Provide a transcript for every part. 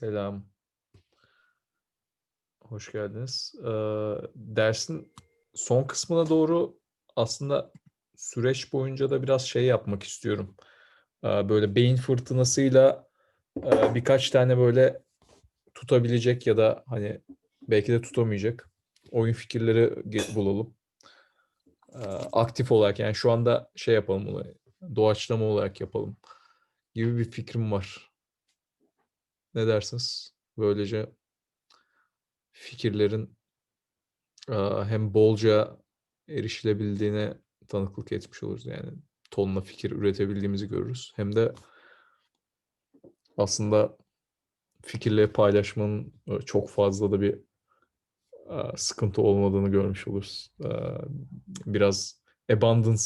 Selam, hoş geldiniz. Dersin son kısmına doğru aslında süreç boyunca da biraz şey yapmak istiyorum. Böyle beyin fırtınasıyla birkaç tane böyle tutabilecek ya da hani belki de tutamayacak oyun fikirleri bulalım. Aktif olarak yani şu anda şey yapalım bunu, doğaçlama olarak yapalım gibi bir fikrim var. Ne dersiniz? Böylece fikirlerin hem bolca erişilebildiğine tanıklık etmiş oluruz. Yani tonla fikir üretebildiğimizi görürüz. Hem de aslında fikirleri paylaşmanın çok fazla da bir sıkıntı olmadığını görmüş oluruz. Biraz abundance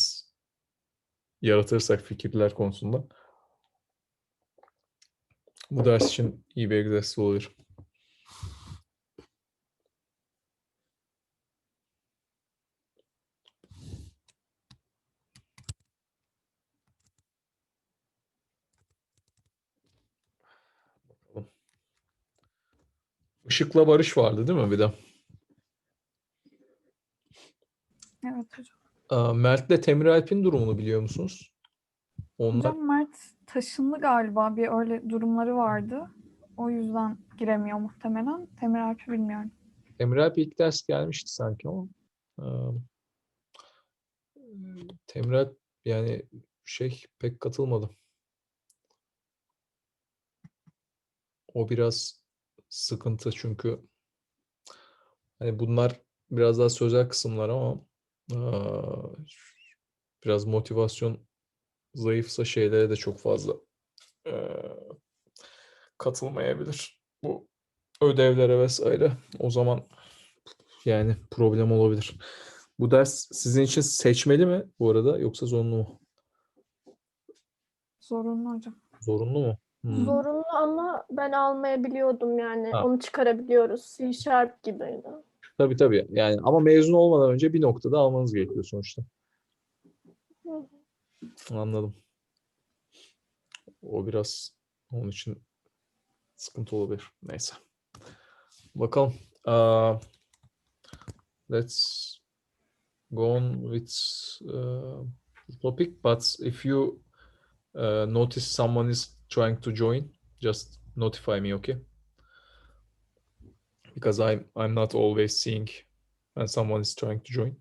yaratırsak fikirler konusunda bu ders için iyi bir egzersiz olur. Işıkla Barış vardı değil mi bir de? Evet hocam. Mert'le Temir Alp'in durumunu biliyor musunuz? Onlar Hocam Mert taşındı galiba. Bir öyle durumları vardı. O yüzden giremiyor muhtemelen. Temir Alp'i bilmiyorum. Temir Alp ilk ders gelmişti sanki ama e, Temir Alp yani pek katılmadı. O biraz sıkıntı çünkü hani bunlar biraz daha sözel kısımlar ama biraz motivasyon zayıfsa şeylere de çok fazla katılmayabilir. Bu ödevlere vesaire. O zaman yani problem olabilir. Bu ders sizin için seçmeli mi bu arada yoksa zorunlu mu? Zorunlu hocam. Zorunlu mu? Zorunlu ama ben almayabiliyordum yani. Ha, Onu çıkarabiliyoruz. C# gibiydi. tabii. Yani ama mezun olmadan önce bir noktada almanız gerekiyor sonuçta. Anladım. O biraz onun için sıkıntı olabilir. Neyse. Bakalım. Let's go on with the topic. But if you notice someone is trying to join, just notify me, okay? Because I'm not always seeing when someone is trying to join.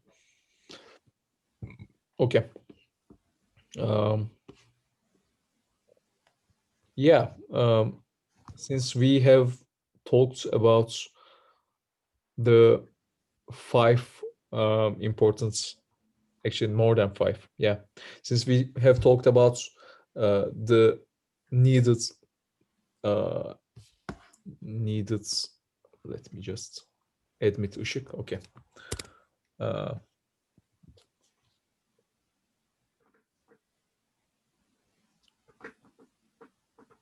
Okay. Yeah. Since we have talked about the 5 importance, actually more than 5, yeah, since we have talked about the needed needed, let me just admit Işık, okay.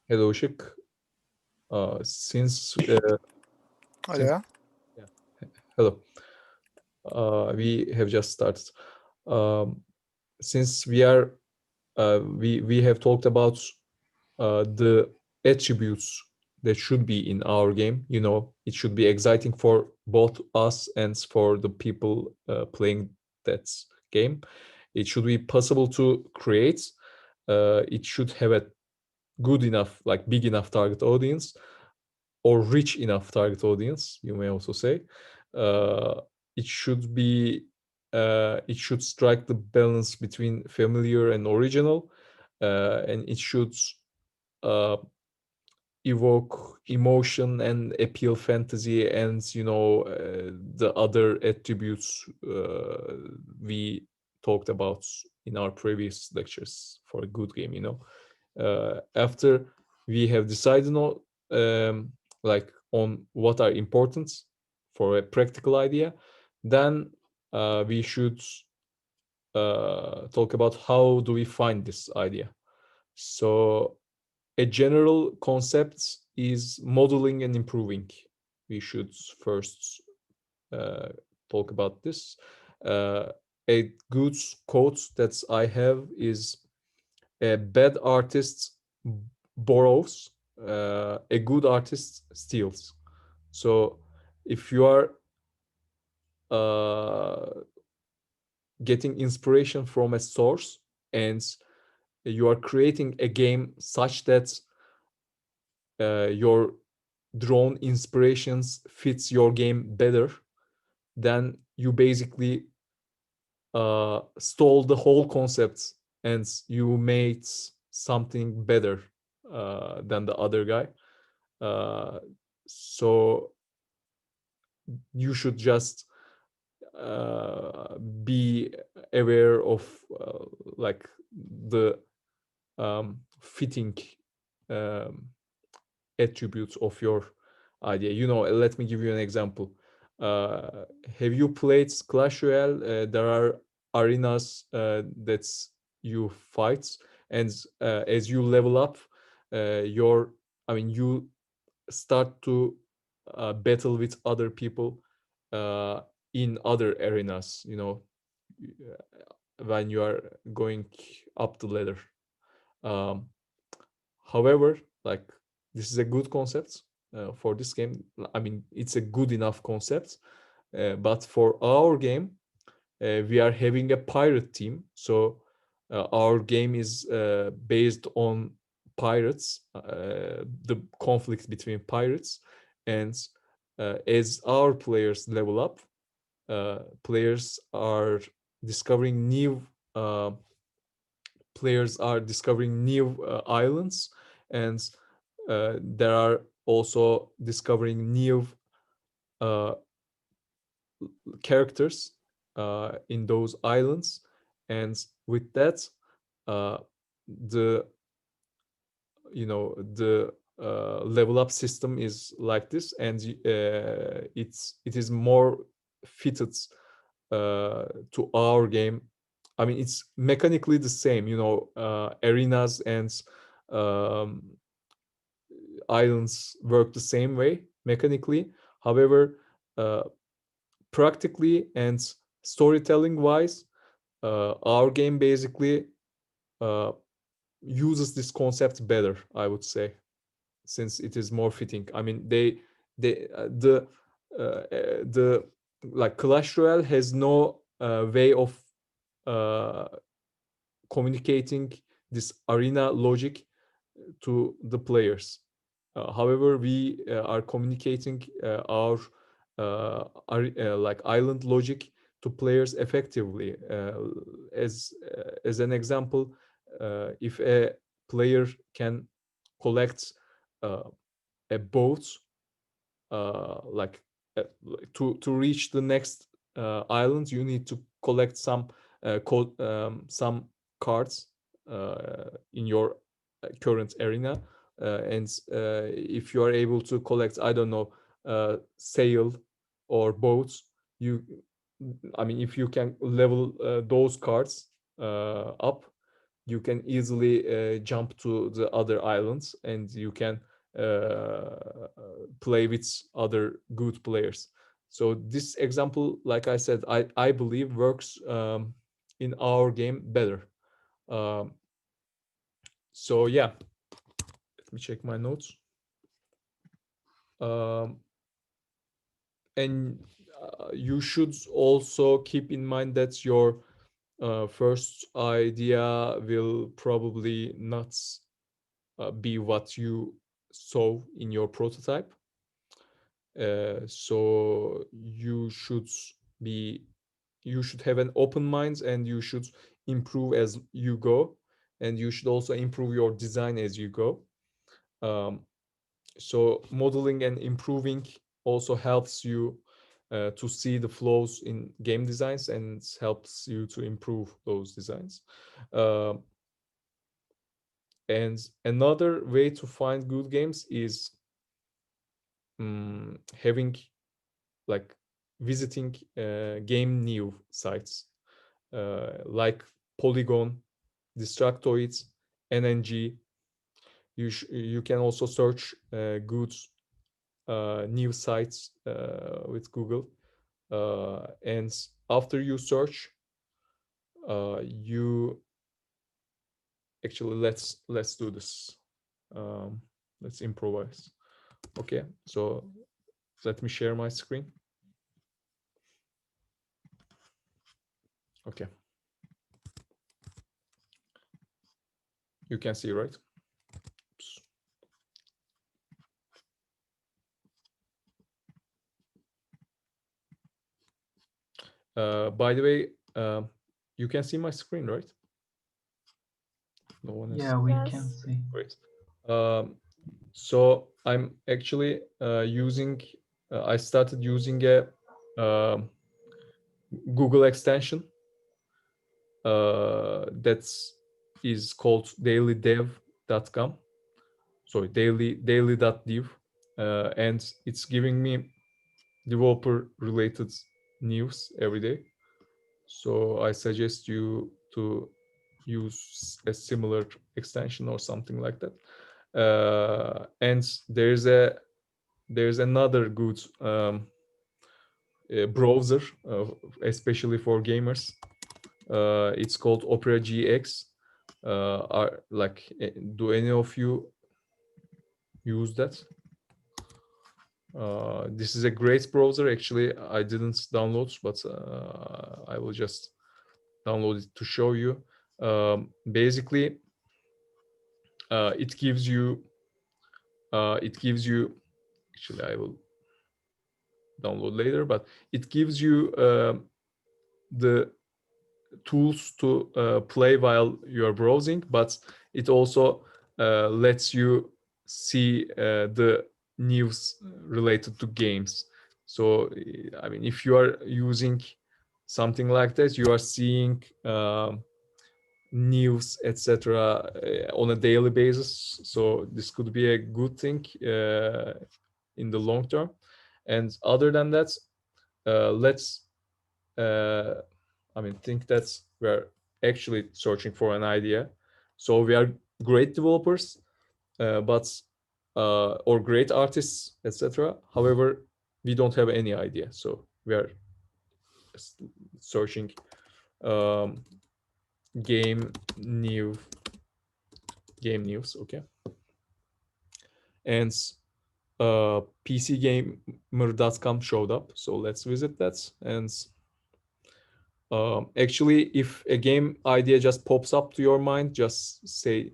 Hello Işık. Since Hello. yeah, hello. We have just started. Since we are we have talked about the attributes that should be in our game. You know, it should be exciting for both us and for the people playing that game. It should be possible to create. It should have a good enough, like big enough target audience, or rich enough target audience, you may also say. It should be it should strike the balance between familiar and original, and it should evoke emotion and appeal fantasy and the other attributes we talked about in our previous lectures for a good game. After we have decided on like on what are important for a practical idea, then we should talk about how do we find this idea. So a general concept is modeling and improving. We should first talk about this. A good quote that I have is a bad artist borrows, a good artist steals. So if you are getting inspiration from a source and you are creating a game such that your drawn inspirations fits your game better, then you basically stole the whole concept and you made something better than the other guy. So you should just be aware of like the fitting um, attributes of your idea. Let me give you an example. Uh, have you played Clash Royale? There are arenas that you fight, and as you level up, you start to battle with other people uh, in other arenas. When you are going up the ladder. Um, However, like this is a good concept for this game. I mean, it's a good enough concept. But for our game, we are having a pirate team. So our game is based on pirates, the conflict between pirates. And as our players level up, players are discovering new uh, islands, and there are also discovering new uh, characters in those islands, and with that, uh, the the level up system is like this, and it is more fitted to our game. I mean, it's mechanically the same, arenas and um, islands work the same way mechanically. However, uh, practically and storytelling wise, our game basically uh, uses this concept better, I would say, since it is more fitting. I mean, they the like Clash Royale has no way of uh, communicating this arena logic to the players. However, we are communicating our like island logic to players effectively. As an example, if a player can collect uh, a boat, like to reach the next island, you need to collect some cards in your current arena, and if you are able to collect, I don't know, sail or boats, you I mean, if you can level those cards up, you can easily jump to the other islands, and you can play with other good players. So this example, like I said, I believe works in our game better. Um, so yeah, let me check my notes. Um, and you should also keep in mind that your first idea will probably not be what you saw in your prototype. So be you should have an open mind, and you should improve as you go, and you should also improve your design as you go. Um, so modeling and improving also helps you to see the flaws in game designs, and helps you to improve those designs. Um, and another way to find good games is having like visiting game new sites like Polygon, Distractoid, NNG. You can also search good new sites with Google, and after you search, you actually let's do this. Um, let's improvise. Okay, so let me share my screen. Okay. You can see, right? Oops. By the way, you can see my screen, right? No one is. Yeah, we Yes. can see. Great. So I'm actually using, I started using a Google extension that is called dailydev.com. Sorry, daily.dev. And it's giving me developer related news every day. So I suggest you to use a similar extension or something like that. And there's another good browser, especially for gamers. It's called Opera GX. Do any of you use that? This is a great browser. Actually, I didn't download, but I will just download it to show you. Basically, it gives you. Actually, I will download later, but it gives you the tools to play while you're browsing, but it also lets you see the news related to games. So, I mean, if you are using something like that, you are seeing news, etc., on a daily basis. So this could be a good thing in the long term. And other than that, let's think that we're actually searching for an idea. So we are great developers, but or great artists, etc. However, we don't have any idea. So we are searching um, game news. Okay, and pcgamer.com showed up. So let's visit that. And actually, if a game idea just pops up to your mind, just say.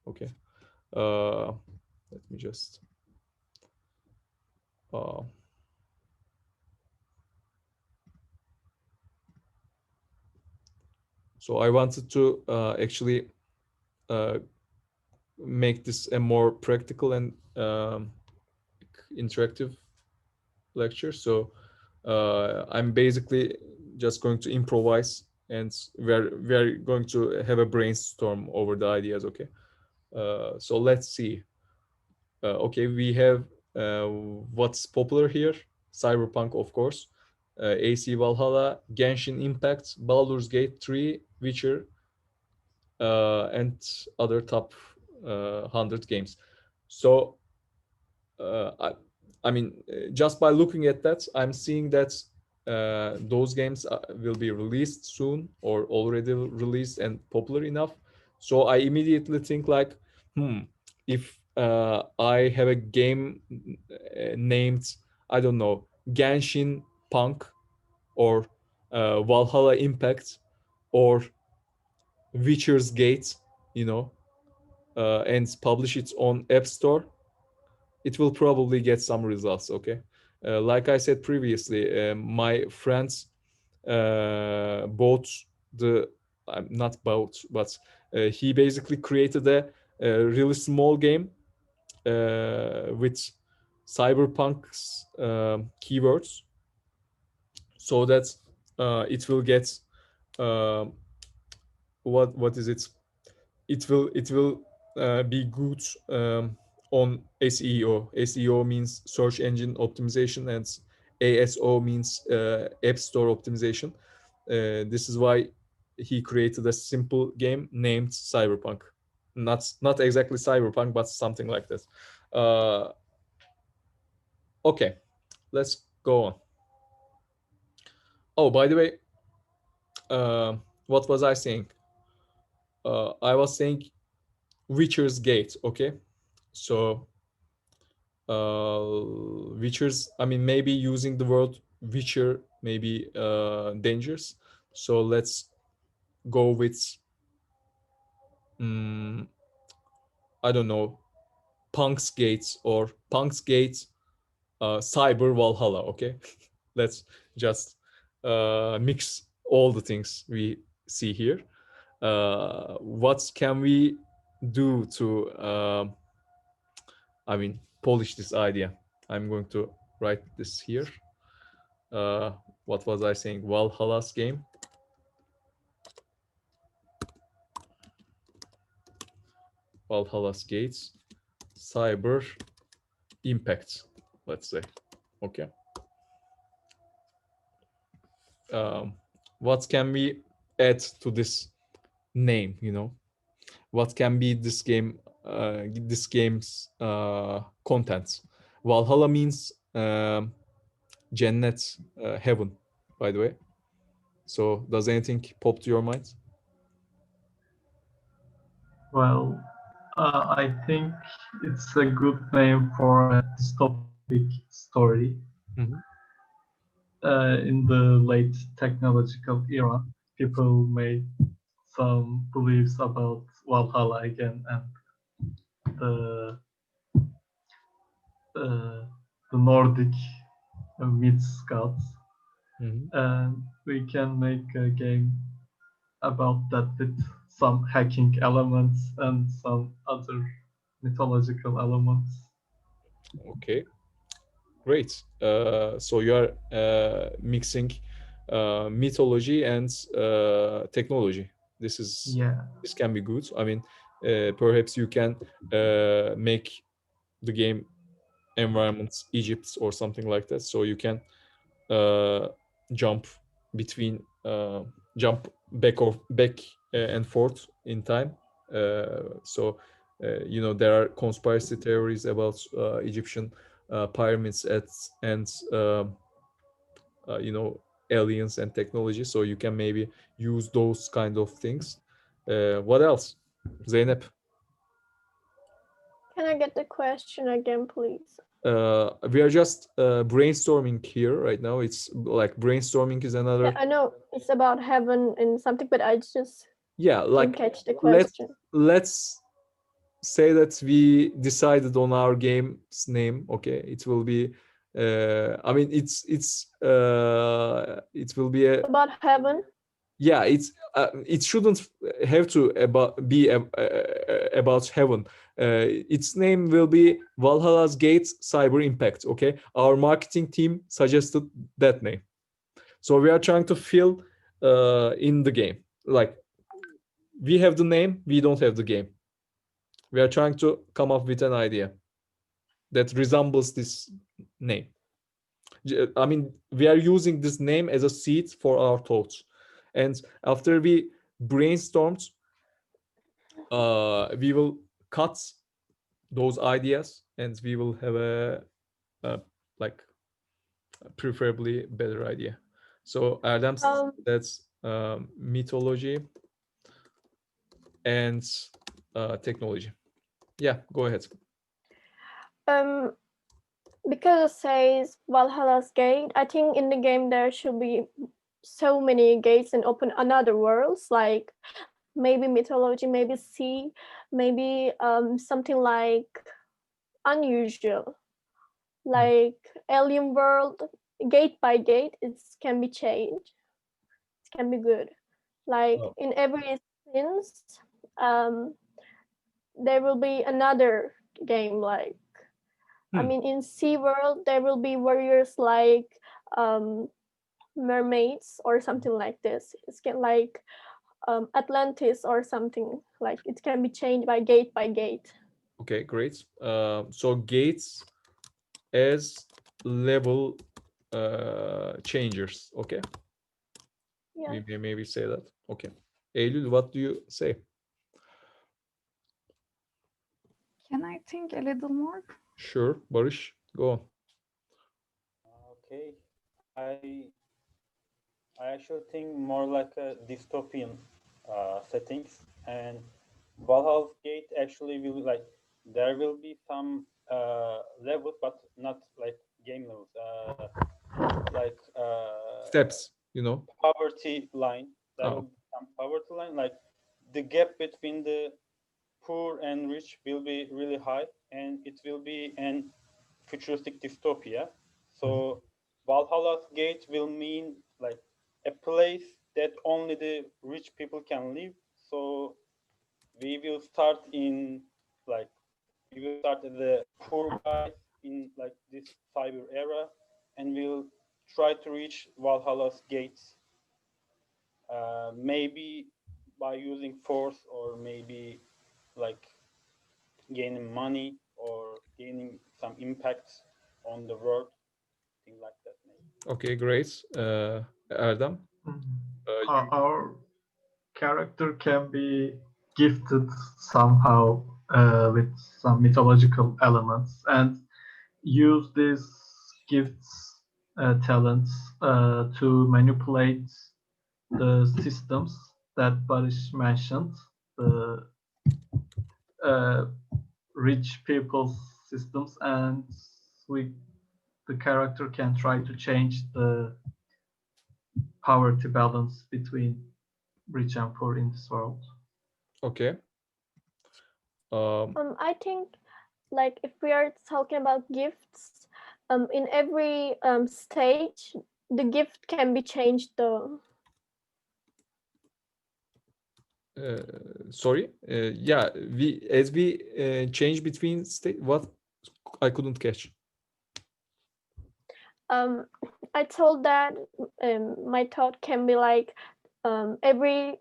Okay. Let me just. So I wanted to actually make this a more practical and interactive lecture. So I'm basically just going to improvise, and we're going to have a brainstorm over the ideas. Okay. So let's see. Okay, we have what's popular here: Cyberpunk, of course, AC Valhalla, Genshin Impact, Baldur's Gate 3, Witcher, and other top 100 games. So just by looking at that, I'm seeing that those games will be released soon or already released and popular enough. So I immediately think like, if I have a game named, I don't know, Genshin Punk, or Valhalla Impact, or Witcher's Gate, and publish it on App Store, it will probably get some results. Okay, like I said previously, my friends bought the not bought, but he basically created a really small game with cyberpunk's keywords, so that it will get what is it? It will be good on SEO. SEO means search engine optimization, and ASO means App Store optimization. This is why he created a simple game named Cyberpunk. Not exactly Cyberpunk, but something like that. Okay, let's go on. Oh, by the way, what was I saying? I was saying Witcher's Gate. Okay, So Witchers, I mean, maybe using the word Witcher may be dangerous. So let's go with, I don't know, Punk's Gates or Punk's Gates Cyber Valhalla, okay? Let's just mix all the things we see here. What can we do to, I mean, polish this idea? I'm going to write this here. What was I saying? Valhalla's game. Valhalla's Gates. Cyber Impact, let's say. Okay. What can we add to this name, you know? What can be this game's contents? Valhalla means Cennet, heaven, by the way. So does anything pop to your mind? Well, I think it's a good name for a dystopic story. Mhm. In the late technological era, people made some beliefs about Valhalla again and the uh, the Nordic myths gods. Mhm. And we can make a game about that with some hacking elements and some other mythological elements. Okay, great. So you are mixing mythology and technology. Yeah. This can be good. I mean, perhaps you can make the game environments Egypt or something like that, so you can uh, jump between jump back and forth in time. So you know, there are conspiracy theories about Egyptian pyramids and you know, aliens and technology, so you can maybe use those kind of things. What else, Zeynep? Can I get the question again, please? We are just brainstorming here right now. It's like brainstorming is Yeah, another, I know it's about heaven and something, but I just yeah, didn't like catch the let's question. let's say that we decided on our game's name. Okay, it will be I mean, it will be a, About heaven. yeah, it shouldn't have to be about heaven. Its name will be Valhalla's Gates Cyber Impact. Okay, our marketing team suggested that name, so we are trying to fill in the game. Like, we have the name, we don't have the game. We are trying to come up with an idea that resembles this name. I mean, we are using this name as a seed for our thoughts, and after we brainstormed, we will cut those ideas and we will have a like preferably better idea. So Erdem, that's mythology and technology. Yeah, go ahead. Because it says Valhalla's Gate, I think in the game there should be so many gates and open another worlds, like maybe mythology, maybe sea, maybe something like unusual, like alien world. Gate by gate, it can be changed. It can be good. Like in every sense, there will be another game. Like I mean, in Sea World, there will be warriors like mermaids or something like this. It's can like Atlantis or something. Like it can be changed by gate by gate. Okay, great. So gates as level changers. Okay, Yeah. we may maybe say that. Okay, Eylül, what do you say? Can I think a little more? Sure, Barış, go on. Okay, I actually think more like a dystopian settings, and Valhalla Gate actually will like there will be some levels, but not like game levels. Like Steps, you know. poverty line. There Oh, will be some poverty line. Like the gap between the poor and rich will be really high, and it will be an futuristic dystopia. So Valhalla's Gate will mean like a place that only the rich people can live. So we will start in like we will start as the poor guys in like this cyber era, and we'll try to reach Valhalla's gates. Maybe by using force, or maybe like gaining money or gaining some impact on the world, things like that. Maybe. okay, great. Erdem, Our character can be gifted somehow with some mythological elements and use these gifts, talents to manipulate the systems that Barish mentioned, the uh, rich people's systems, and we, the character can try to change the poverty balance between rich and poor in this world. okay. I think like if we are talking about gifts, in every stage, the gift can be changed though. Sorry. Yeah, we change between state. What? I couldn't catch. I told that my thought can be like every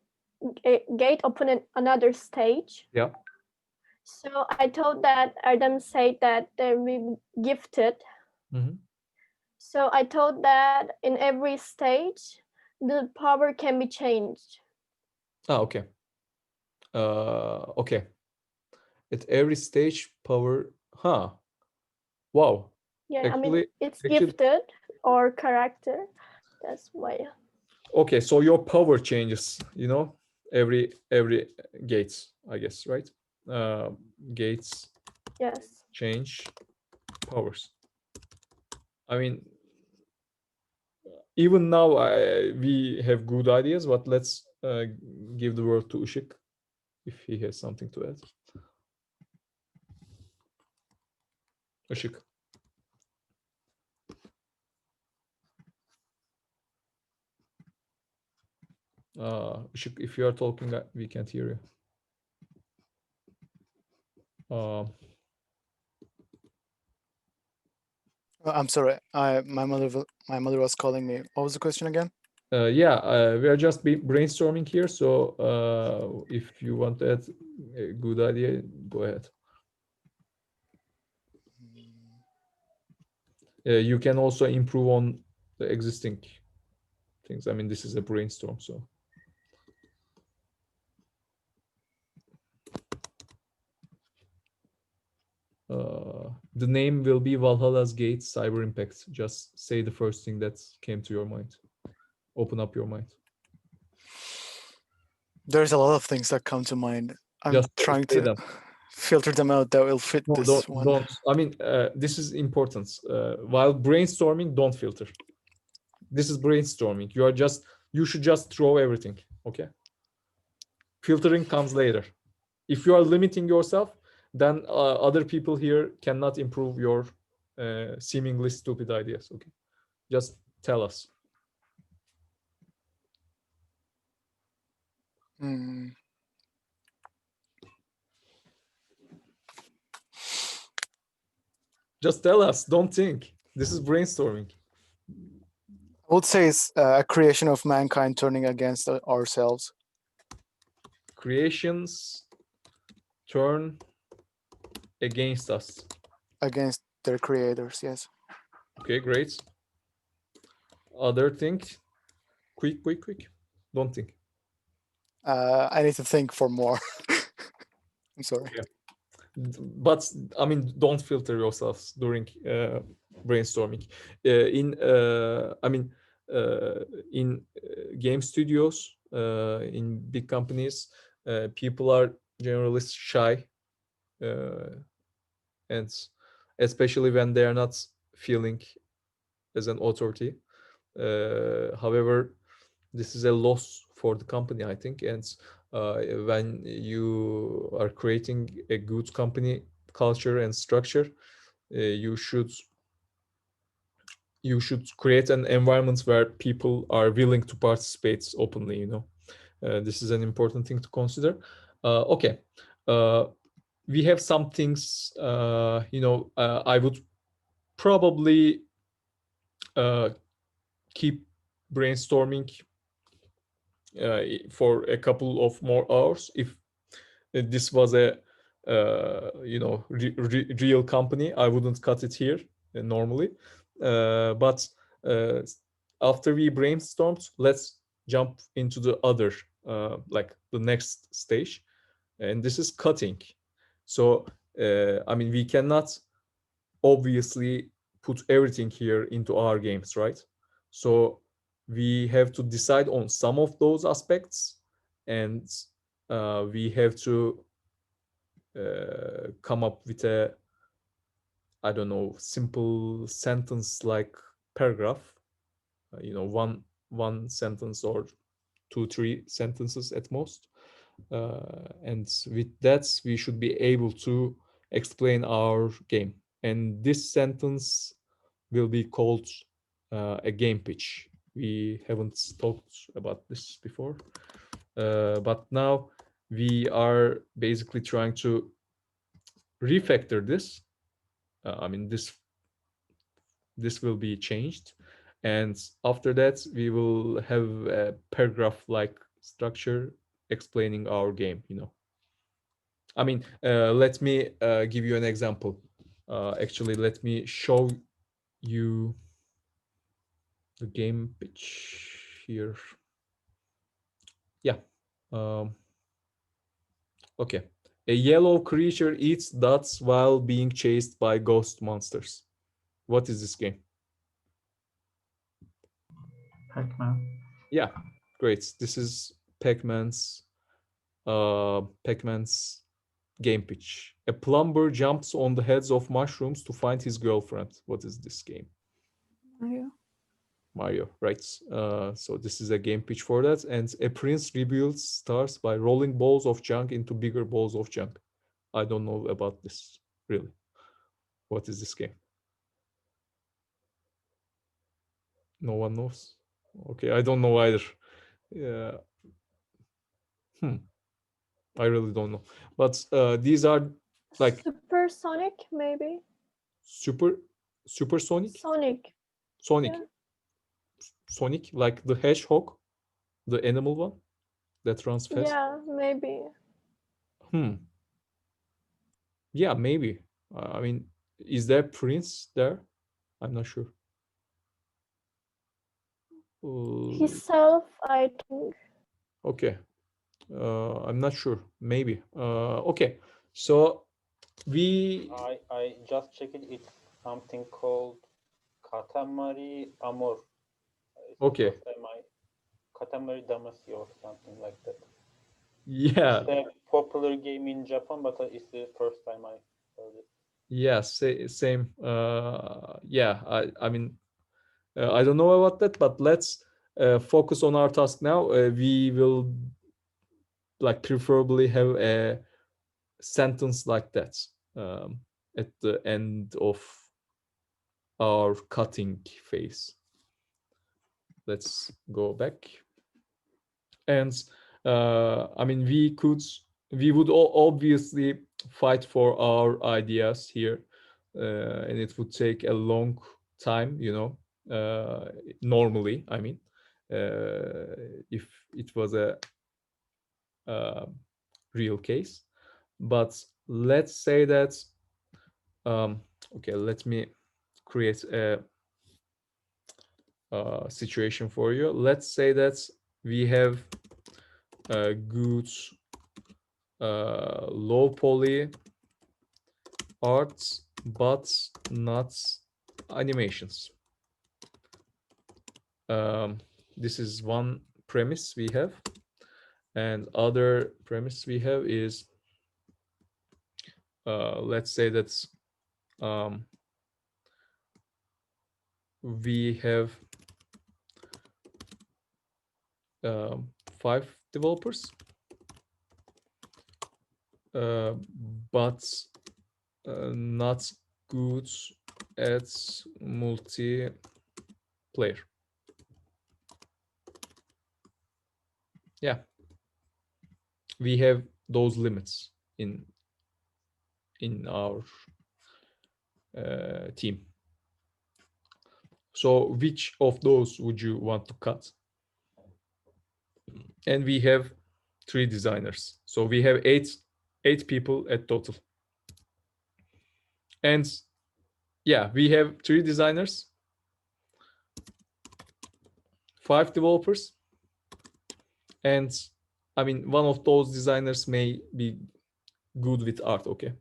gate open another stage. Yeah. So I told that Adam said that they will be gifted. Mm-hmm. So I told that in every stage the power can be changed. Ah, okay. Okay. At every stage, power. Huh. Wow. Yeah, I mean Actually, it's actually, gifted or character. That's why. okay. So your power changes. You know, every gates, I guess, right? Gates Yes. change powers. I mean, even now, we have good ideas, but let's give the word to Ishik if he has something to add. Ishik. Ishik, if you are talking, we can't hear you. I'm sorry. My mother was calling me. What was the question again? Yeah, we are just brainstorming here. So if you want to add a good idea, go ahead. You can also improve on the existing things. I mean, this is a brainstorm, so. The name will be Valhalla's Gate Cyber Impact. Just say the first thing that came to your mind. Open up your mind. There's a lot of things that come to mind. I'm Just trying say to them. filter them out that will fit No, this one. don't. I mean, this is important. While brainstorming, don't filter. This is brainstorming. You should just throw everything. Okay. Filtering comes later. If you are limiting yourself, then other people here cannot improve your seemingly stupid ideas. Okay. Just tell us. Hmm. Just tell us. Don't think. This is brainstorming. I would say it's a creation of mankind turning against ourselves. Creations turn against us. Against their creators, yes. Okay, great. Other thing, quick. Don't think. I need to think for more. I'm sorry. Yeah. But I mean, don't filter yourselves during brainstorming. In game studios, in big companies, people are generally shy and especially when they are not feeling as an authority. However, this is a loss for the company, I think. And when you are creating a good company culture and structure, you should create an environment where people are willing to participate openly. This is an important thing to consider. Okay, we have some things. I would probably keep brainstorming for a couple of more hours if this was a real company. I wouldn't cut it here normally, but after we brainstormed, let's jump into the other like the next stage, and this is cutting. So I mean, we cannot obviously put everything here into our games, right? So we have to decide on some of those aspects, and we have to come up with a, I don't know, simple sentence like paragraph, one sentence or two, three sentences at most. And with that, we should be able to explain our game. And this sentence will be called a game pitch. We haven't talked about this before, but now we are basically trying to refactor this. I mean, this will be changed, and after that we will have a paragraph-like structure explaining our game. I mean, let me give you an example. Actually, let me show you the game pitch here. Yeah. Okay. A yellow creature eats dots while being chased by ghost monsters. What is this game? Pac-Man. Yeah, great. This is Pac-Man's game pitch. A plumber jumps on the heads of mushrooms to find his girlfriend. What is this game? Mario, right? So this is a game pitch for that. And a prince rebuilds stars by rolling balls of junk into bigger balls of junk. I don't know about this, really. What is this game? No one knows. Okay, I don't know either. Yeah. I really don't know. But these are like Supersonic, maybe. Supersonic? Sonic. Yeah. Sonic, like the hedgehog, the animal one that runs fast. Yeah, maybe. Yeah, maybe. I mean, is there Prince there? I'm not sure. Himself, I think. Okay. I'm not sure. Maybe. Okay. So I just checked it. It's something called Katamari Amor. It's okay. the first time Katamari Damacy or something like that. Yeah. It's a popular game in Japan, but it's the first time I heard it. Yeah, same. Yeah, I mean, I don't know about that, but let's focus on our task now. We will like preferably have a sentence like that at the end of our cutting phase. Let's go back. And I mean, we would obviously fight for our ideas here, and it would take a long time, normally, I mean, if it was a real case. But let's say that, okay, let me create a situation for you. Let's say that we have good low poly arts, but not animations. This is one premise we have, and other premise we have is let's say that we have 5 developers, but not good at multiplayer. Yeah, we have those limits in our team. So which of those would you want to cut? And we have 3 designers, so we have 8 people at total. And yeah, we have 3 designers, 5 developers, and I mean, one of those designers may be good with art. Okay,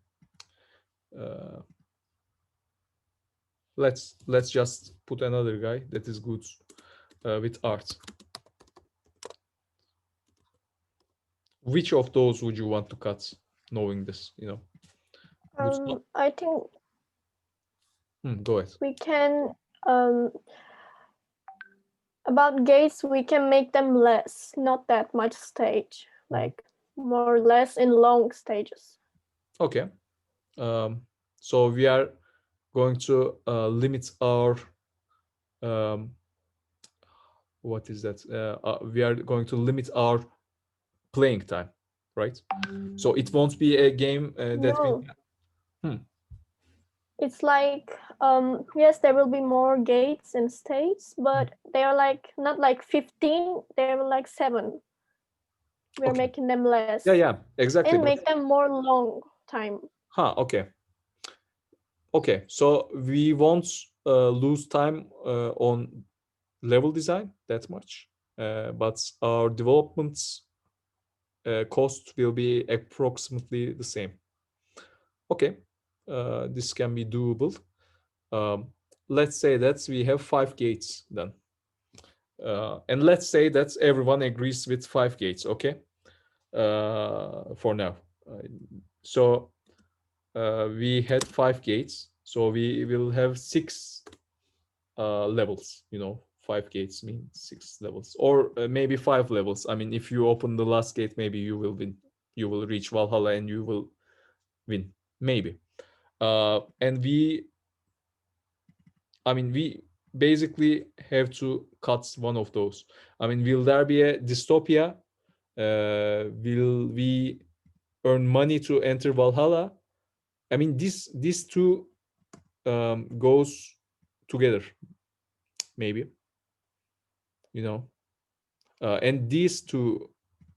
let's just put another guy that is good with art. Which of those would you want to cut, knowing this, you know? I think Go ahead. we can about gates, we can make them less, not that much stage, like more or less in long stages. Okay. So we are going to limit our what is that? We are going to limit our playing time, right? So it won't be a game that No. we. It's like yes, there will be more gates and states, but they are like not like 15, they are like 7. We are Okay. making them less. Yeah, exactly. And make them more long time. Okay. Okay, so we won't lose time on level design that much, but our development cost will be approximately the same. Okay, this can be doable. Let's say that we have 5 gates then. And let's say that everyone agrees with 5 gates, okay? For now. So we had 5 gates, so we will have 6 levels, you know. 5 gates mean 6 levels, or maybe 5 levels. I mean, if you open the last gate, maybe you will win. You will reach Valhalla and you will win, maybe. And we basically have to cut one of those. I mean, will there be a dystopia? Will we earn money to enter Valhalla? I mean, these two goes together, maybe, you know. And these two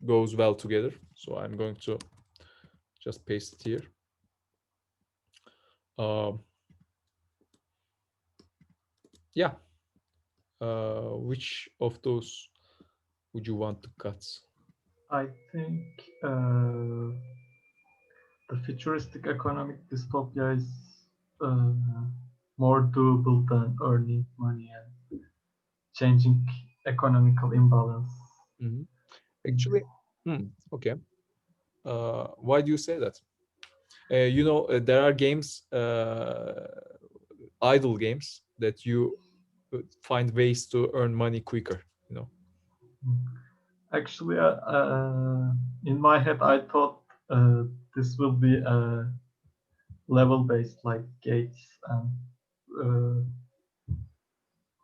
goes well together. So I'm going to just paste it here. Yeah. Which of those would you want to cut? I think the futuristic economic dystopia is more doable than earning money and changing economical imbalance. Actually, okay. Why do you say that? You know, there are games, idle games, that you find ways to earn money quicker, you know. Actually, in my head, I thought this will be level-based, like gates, and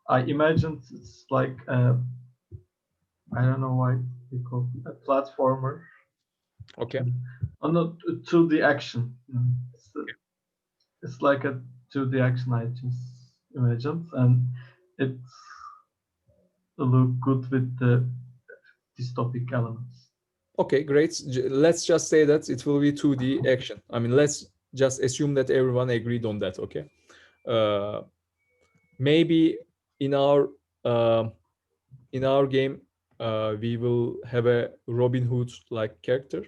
I imagined it's like I don't know why we call it a platformer. Okay. Oh no, 2D action. It's like a 2D action I just imagined, and it look good with the dystopic elements. Okay, great. Let's just say that it will be 2D action. I mean, let's just assume that everyone agreed on that. Okay. Maybe in our game, we will have a Robin Hood like character.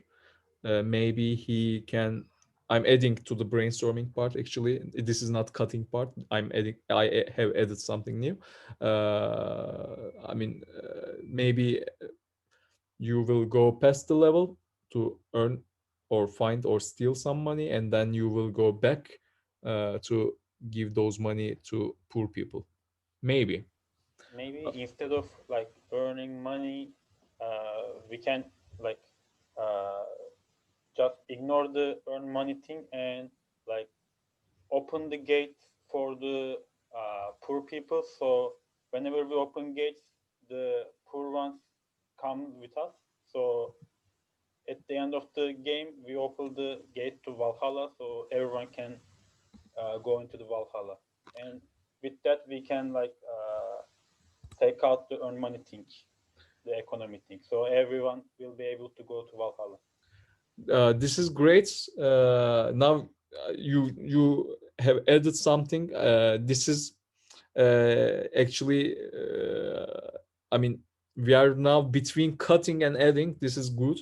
Maybe he can. I'm adding to the brainstorming part. Actually, this is not cutting part. I'm adding. I have added something new. Maybe you will go past the level to earn or find or steal some money, and then you will go back to give those money to poor people. Maybe. Maybe instead of like earning money, we can like uh, just ignore the earn money thing and like open the gate for the poor people. So whenever we open gates, the poor ones come with us. So at the end of the game, we open the gate to Valhalla, so everyone can go into the Valhalla. And with that, we can like take out the earn money thing, the economy thing. So everyone will be able to go to Valhalla. This is great. Now you have added something. This is actually, I mean, we are now between cutting and adding. This is good,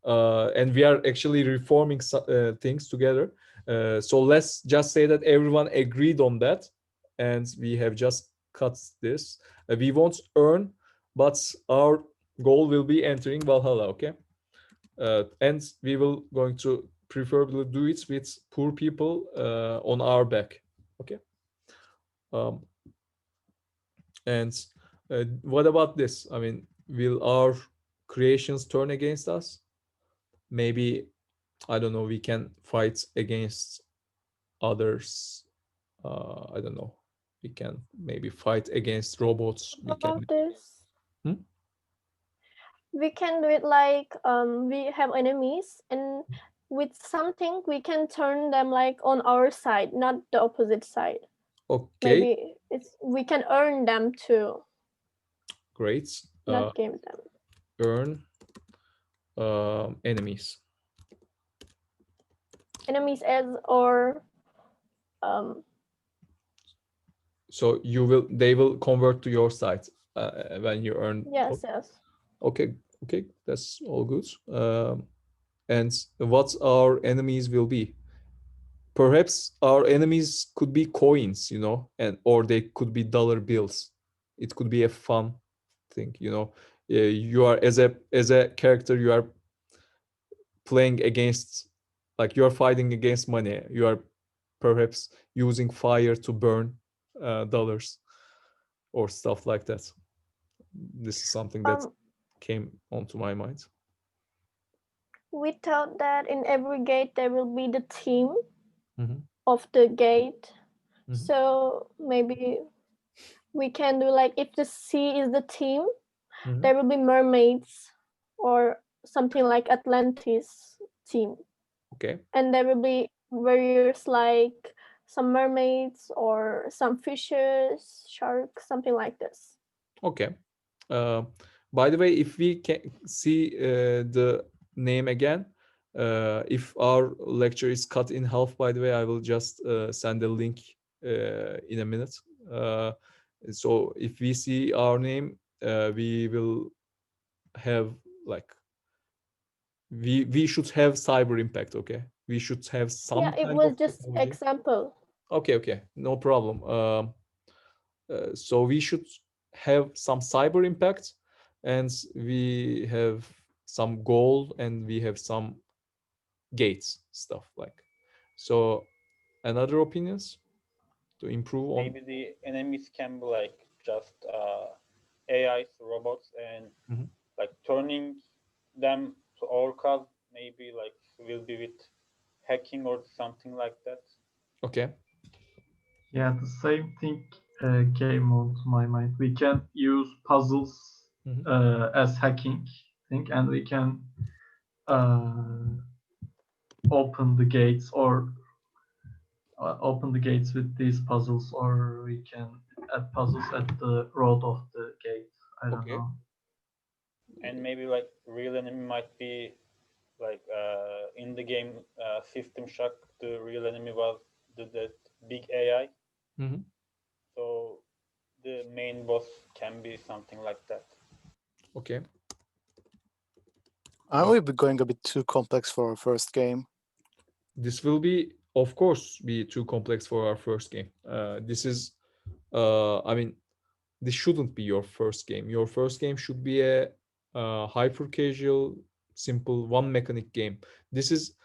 and we are actually reforming things together. So let's just say that everyone agreed on that, and we have just cut this. We won't earn, but our goal will be entering Valhalla. Okay. And we will going to preferably do it with poor people on our back. Okay. um, and what about this? I mean, will our creations turn against us? Maybe, I don't know, we can fight against others. I don't know, we can maybe fight against robots. We can. About this, Hmm? we can do it like we have enemies, and with something we can turn them like on our side, not the opposite side. Okay, Maybe we can earn them too, great. not give them. Earn enemies. Enemies as or So they will convert to your side when you earn. yes, yes. Okay, okay, that's all good. And what our enemies will be? Perhaps our enemies could be coins, and or they could be dollar bills. It could be a fun thing, You are, as a character, you are playing against, like, you are fighting against money. You are perhaps using fire to burn dollars or stuff like that. This is something that came onto my mind. We thought that in every gate there will be the theme Mhm. of the gate. Mhm. So maybe we can do like, if the sea is the theme, Mhm. there will be mermaids or something like Atlantis theme. Okay. And there will be various like some mermaids or some fishes, sharks, something like this. Okay. By the way, if we can see the name again, if our lecture is cut in half, by the way, I will just send a link in a minute. So if we see our name, we will have, like, we should have cyber impact. Okay, we should have some Yeah, it kind of was just technology. example. Okay, no problem. So we should have some cyber impact, and we have some goal, and we have some gates stuff, like. So, another opinions to improve on? Maybe the enemies can be like just AIs, robots, and Mhm. like turning them to our cause. Maybe like will be with hacking or something like that. Okay. Yeah, the same thing came onto my mind. We can use puzzles Mhm. as hacking thing, and we can open the gates or open the gates with these puzzles, or we can add puzzles at the road of the gate. I don't Okay. know. And maybe like real enemy might be like in the game System Shock. The real enemy was that big AI. Mhm. So the main boss can be something like that. Okay. Aren't we going a bit too complex for our first game? This will be, of course, be too complex for our first game. This is, I mean, this shouldn't be your first game. Your first game should be a hyper casual, simple one mechanic game. This is,